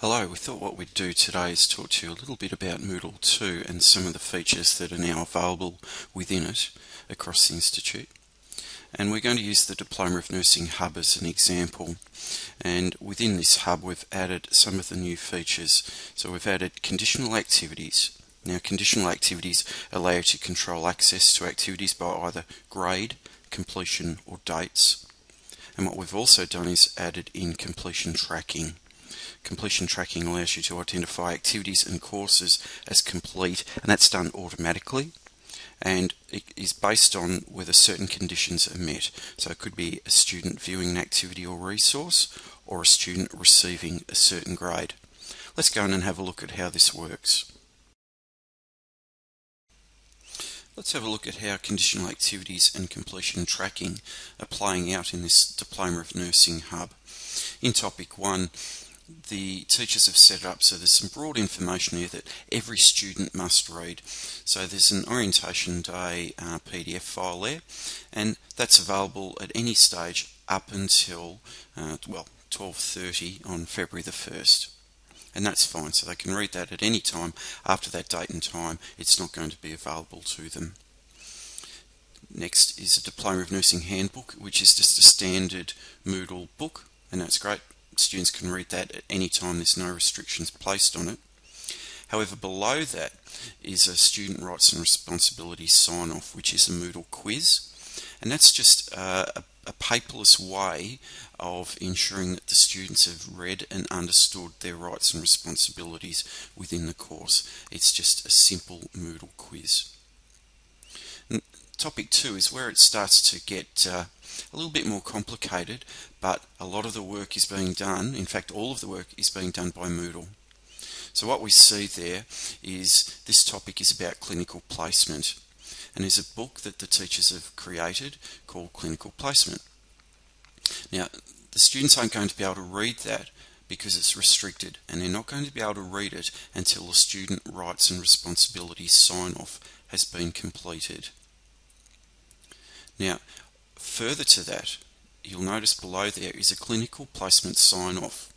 Hello, we thought what we'd do today is talk to you a little bit about Moodle 2 and some of the features that are now available within it across the Institute. And we're going to use the Diploma of Nursing Hub as an example. And within this hub we've added some of the new features. So we've added conditional activities. Now conditional activities allow you to control access to activities by either grade, completion or dates. And what we've also done is added in completion tracking. Completion tracking allows you to identify activities and courses as complete, and that's done automatically, and it is based on whether certain conditions are met. So it could be a student viewing an activity or resource, or a student receiving a certain grade. Let's go in and have a look at how this works. Let's have a look at how conditional activities and completion tracking are playing out in this Diploma of Nursing Hub. In Topic 1, the teachers have set it up so there's some broad information here that every student must read. So there's an orientation day PDF file there, and that's available at any stage up until 12:30 on February the 1st. And that's fine, so they can read that at any time. After that date and time, it's not going to be available to them. Next is a Diploma of Nursing Handbook, which is just a standard Moodle book, and that's great. Students can read that at any time, there's no restrictions placed on it. However, below that is a student rights and responsibilities sign-off, which is a Moodle quiz, and that's just a paperless way of ensuring that the students have read and understood their rights and responsibilities within the course. It's just a simple Moodle quiz. And Topic 2 is where it starts to get a little bit more complicated, but a lot of the work is being done, in fact all of the work is being done by Moodle. So what we see there is this topic is about clinical placement, and there's a book that the teachers have created called Clinical Placement. Now the students aren't going to be able to read that because it's restricted, and they're not going to be able to read it until the student rights and responsibilities sign-off has been completed. Now further to that, you'll notice below there is a clinical placement sign-off,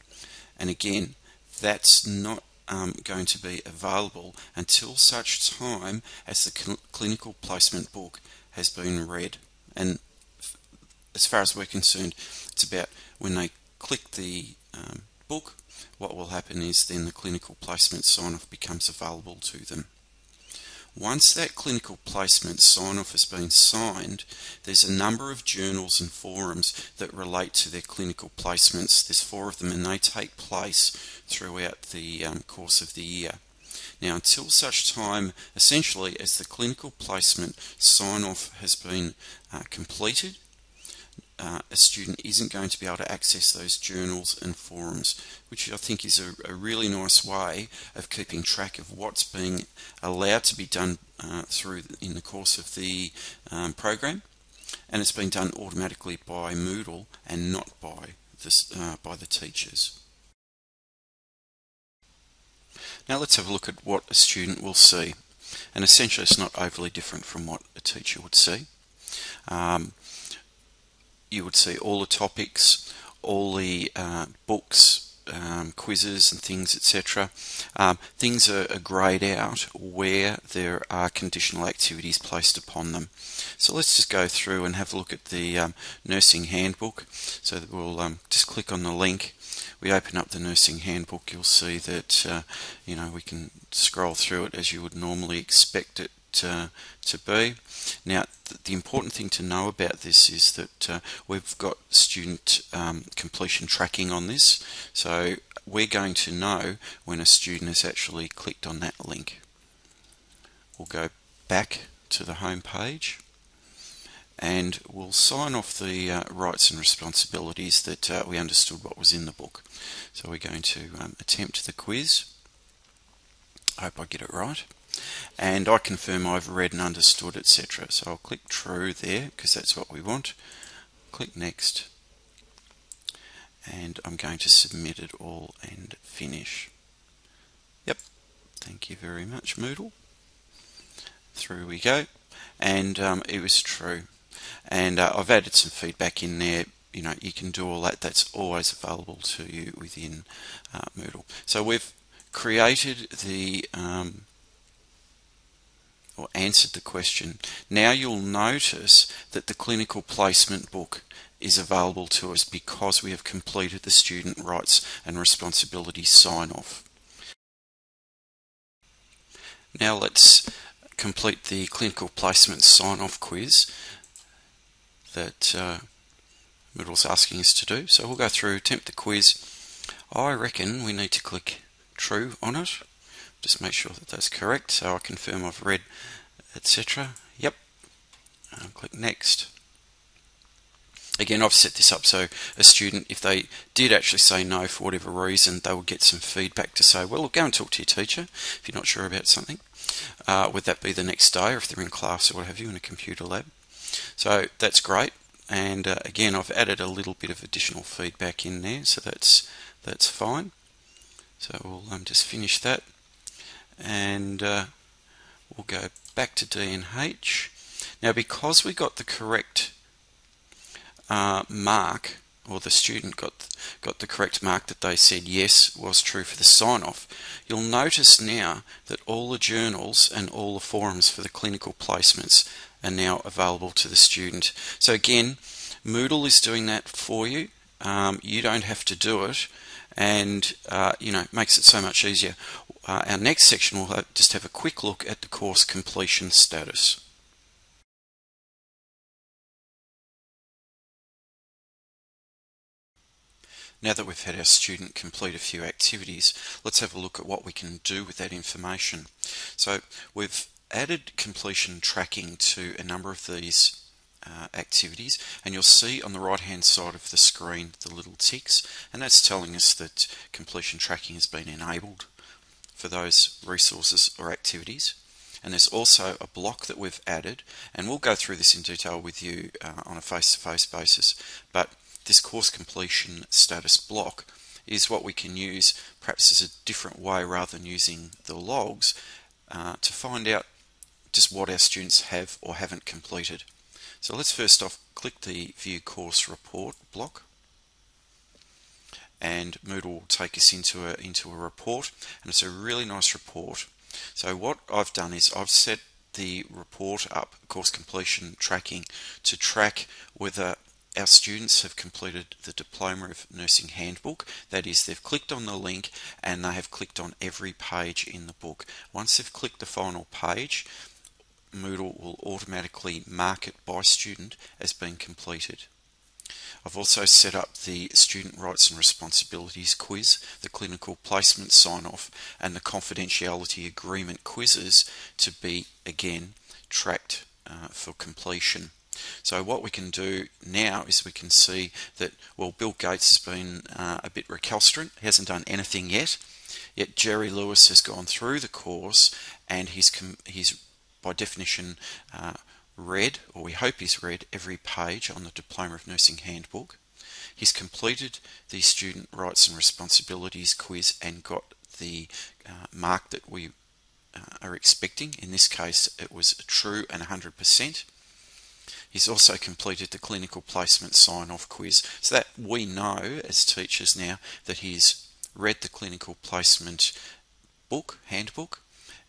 and again that's not going to be available until such time as the clinical placement book has been read. And as far as we're concerned, it's about when they click the book, what will happen is then the clinical placement sign-off becomes available to them. Once that clinical placement sign-off has been signed, there's a number of journals and forums that relate to their clinical placements. There's 4 of them, and they take place throughout the course of the year. Now until such time, essentially, as the clinical placement sign-off has been completed, a student isn't going to be able to access those journals and forums, which I think is a really nice way of keeping track of what's being allowed to be done in the course of the program, and it's being done automatically by Moodle and not by the teachers. Now let's have a look at what a student will see, and essentially it's not overly different from what a teacher would see. You would see all the topics, all the books, quizzes and things, etc. Things are greyed out where there are conditional activities placed upon them. So let's just go through and have a look at the nursing handbook. So that we'll just click on the link. We open up the nursing handbook. You'll see that we can scroll through it as you would normally expect it to be. Now the important thing to know about this is that we've got student completion tracking on this, so we're going to know when a student has actually clicked on that link. We'll go back to the home page and we'll sign off the rights and responsibilities that we understood what was in the book. So we're going to attempt the quiz. I hope I get it right. And I confirm I've read and understood, etc. So I'll click true there because that's what we want. Click next, and I'm going to submit it all and finish. Yep, thank you very much, Moodle. Through we go, and it was true. And I've added some feedback in there you can do all that. That's always available to you within Moodle. So we've created the or answered the question. Now you'll notice that the clinical placement book is available to us because we have completed the student rights and responsibilities sign-off. Now let's complete the clinical placement sign-off quiz that Moodle's asking us to do. So we'll go through, attempt the quiz. I reckon we need to click true on it. Just make sure that that's correct, so I confirm I've read, etc. Yep. Click next. Again, I've set this up so a student, if they did actually say no for whatever reason, they will get some feedback to say, well, go and talk to your teacher if you're not sure about something. Would that be the next day, or if they're in class or what have you in a computer lab? So that's great. And again, I've added a little bit of additional feedback in there, so that's fine. So we'll just finish that, and we'll go back to D&H. Now, because we got the correct mark, or the student got the correct mark that they said yes was true for the sign-off, you'll notice now that all the journals and all the forums for the clinical placements are now available to the student. So again, Moodle is doing that for you. You don't have to do it, and makes it so much easier. Our next section will just have a quick look at the course completion status. Now that we've had our student complete a few activities, let's have a look at what we can do with that information. So we've added completion tracking to a number of these activities, and you'll see on the right hand side of the screen the little ticks, and that's telling us that completion tracking has been enabled for those resources or activities. And there's also a block that we've added, and we'll go through this in detail with you on a face-to-face basis, but this course completion status block is what we can use perhaps as a different way rather than using the logs to find out just what our students have or haven't completed. So let's first off click the View Course Report block, and Moodle will take us into a report, and it's a really nice report. So what I've done is I've set the report up, course completion tracking, to track whether our students have completed the Diploma of Nursing Handbook. That is, they've clicked on the link and they have clicked on every page in the book. Once they've clicked the final page, Moodle will automatically mark it by student as being completed. I've also set up the Student Rights and Responsibilities quiz, the Clinical Placement Sign-Off, and the Confidentiality Agreement quizzes to be, again, tracked for completion. So what we can do now is we can see that, well, Bill Gates has been a bit recalcitrant. He hasn't done anything yet Jerry Lewis has gone through the course, and he's by definition read, or we hope he's read, every page on the Diploma of Nursing Handbook. He's completed the Student Rights and Responsibilities quiz and got the mark that we are expecting. In this case, it was true and 100%. He's also completed the clinical placement sign-off quiz, so that we know as teachers now that he's read the clinical placement handbook,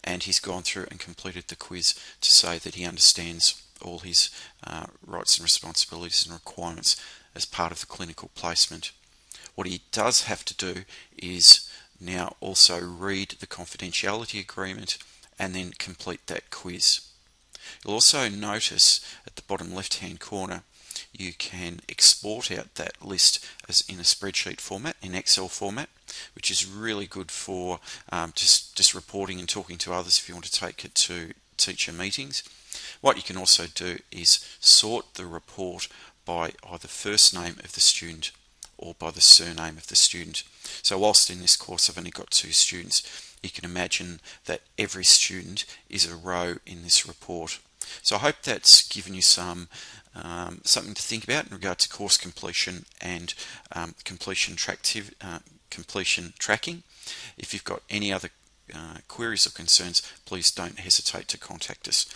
and he's gone through and completed the quiz to say that he understands all his rights and responsibilities and requirements as part of the clinical placement. What he does have to do is now also read the confidentiality agreement and then complete that quiz. You'll also notice at the bottom left hand corner you can export out that list as in a spreadsheet format, in Excel format, which is really good for just reporting and talking to others if you want to take it to teacher meetings. What you can also do is sort the report by either first name of the student or by the surname of the student. So whilst in this course I've only got 2 students, you can imagine that every student is a row in this report. So I hope that's given you some something to think about in regard to course completion and completion tracking. If you've got any other queries or concerns, please don't hesitate to contact us.